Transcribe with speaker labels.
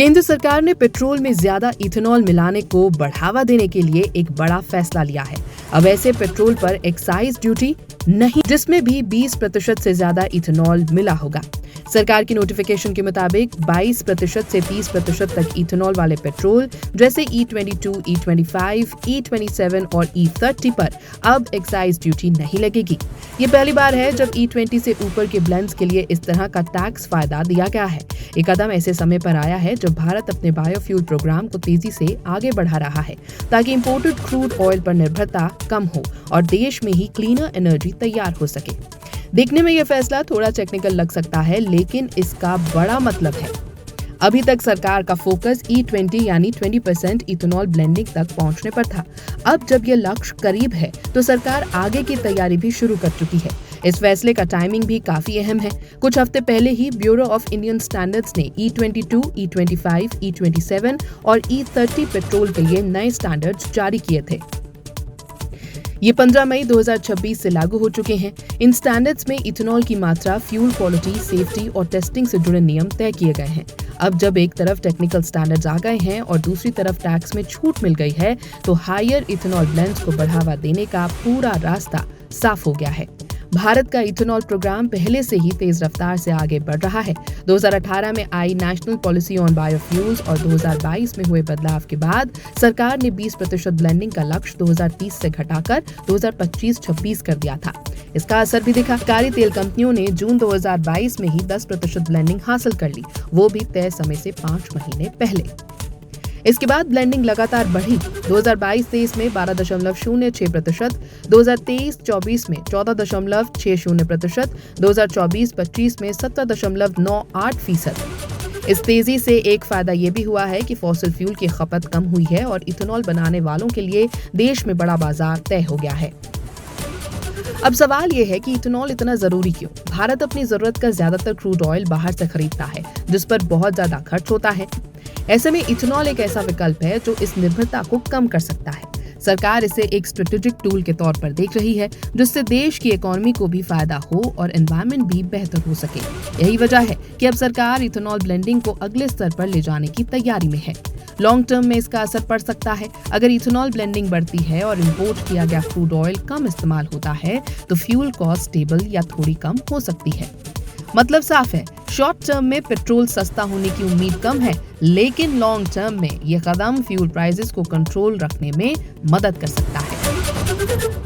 Speaker 1: केंद्र सरकार ने पेट्रोल में ज्यादा इथेनॉल मिलाने को बढ़ावा देने के लिए एक बड़ा फैसला लिया है। अब ऐसे पेट्रोल पर एक्साइज ड्यूटी नहीं, जिसमें भी 20% से ज्यादा इथेनॉल मिला होगा। सरकार की नोटिफिकेशन के मुताबिक 22% से 30% तक इथेनॉल वाले पेट्रोल जैसे E22, E25, E27 और E30 पर अब एक्साइज ड्यूटी नहीं लगेगी। ये पहली बार है जब E20 से ऊपर के ब्लेंड्स के लिए इस तरह का टैक्स फायदा दिया गया है। ये कदम ऐसे समय पर आया है जब भारत अपने बायोफ्यूल प्रोग्राम को तेजी से आगे बढ़ा रहा है ताकि इंपोर्टेड क्रूड ऑयल पर निर्भरता कम हो और देश में ही क्लीनर एनर्जी तैयार हो सके। देखने में यह फैसला थोड़ा टेक्निकल लग सकता है, लेकिन इसका बड़ा मतलब है। अभी तक सरकार का फोकस E20 यानी 20% इथेनॉल ब्लेंडिंग तक पहुंचने पर था। अब जब यह लक्ष्य करीब है तो सरकार आगे की तैयारी भी शुरू कर चुकी है। इस फैसले का टाइमिंग भी काफी अहम है। कुछ हफ्ते पहले ही ब्यूरो ऑफ इंडियन स्टैंडर्ड्स ने E22, E25, E27 और E30 पेट्रोल के लिए नए स्टैंडर्ड्स जारी किए थे। ये 15 मई 2026 से लागू हो चुके हैं। इन स्टैंडर्ड्स में इथेनॉल की मात्रा, फ्यूल क्वालिटी, सेफ्टी और टेस्टिंग से जुड़े नियम तय किए गए हैं। अब जब एक तरफ टेक्निकल स्टैंडर्ड्स आ गए हैं और दूसरी तरफ टैक्स में छूट मिल गई है, तो हायर इथेनॉल ब्लेंड्स को बढ़ावा देने का पूरा रास्ता साफ हो गया है। भारत का इथेनॉल प्रोग्राम पहले से ही तेज रफ्तार से आगे बढ़ रहा है। 2018 में आई नेशनल पॉलिसी ऑन बायोफ्यूल्स और 2022 में हुए बदलाव के बाद सरकार ने 20% ब्लेंडिंग का लक्ष्य 2030 से घटाकर 2025-26 कर दिया था। इसका असर भी दिखा। सरकारी तेल कंपनियों ने जून 2022 में ही 10% ब्लेंडिंग हासिल कर ली, वो भी तय समय से 5 महीने पहले। इसके बाद ब्लेंडिंग लगातार बढ़ी। 2022-23 में 12.06%, 2023-24 में 14.60%, 2024-25 में 17.98%। इस तेजी से एक फायदा ये भी हुआ है कि फॉसिल फ्यूल की खपत कम हुई है और इथेनॉल बनाने वालों के लिए देश में बड़ा बाजार तय हो गया है। अब सवाल ये है कि इथेनॉल इतना जरूरी क्यों? भारत अपनी जरूरत का ज्यादातर क्रूड ऑयल बाहर से खरीदता है, जिस पर बहुत ज्यादा खर्च होता है। ऐसे में इथेनॉल एक ऐसा विकल्प है जो इस निर्भरता को कम कर सकता है। सरकार इसे एक स्ट्रेटेजिक टूल के तौर पर देख रही है, जिससे देश की इकोनॉमी को भी फायदा हो और एनवायरनमेंट भी बेहतर हो सके। यही वजह है कि अब सरकार इथेनॉल ब्लेंडिंग को अगले स्तर पर ले जाने की तैयारी में है। लॉन्ग टर्म में इसका असर पड़ सकता है। अगर इथेनॉल ब्लेंडिंग बढ़ती है और इंपोर्ट किया गया क्रूड ऑयल कम इस्तेमाल होता है, तो फ्यूल कॉस्ट स्टेबल या थोड़ी कम हो सकती है। मतलब साफ है, शॉर्ट टर्म में पेट्रोल सस्ता होने की उम्मीद कम है, लेकिन लॉन्ग टर्म में यह कदम फ्यूल प्राइसेस को कंट्रोल रखने में मदद कर सकता है।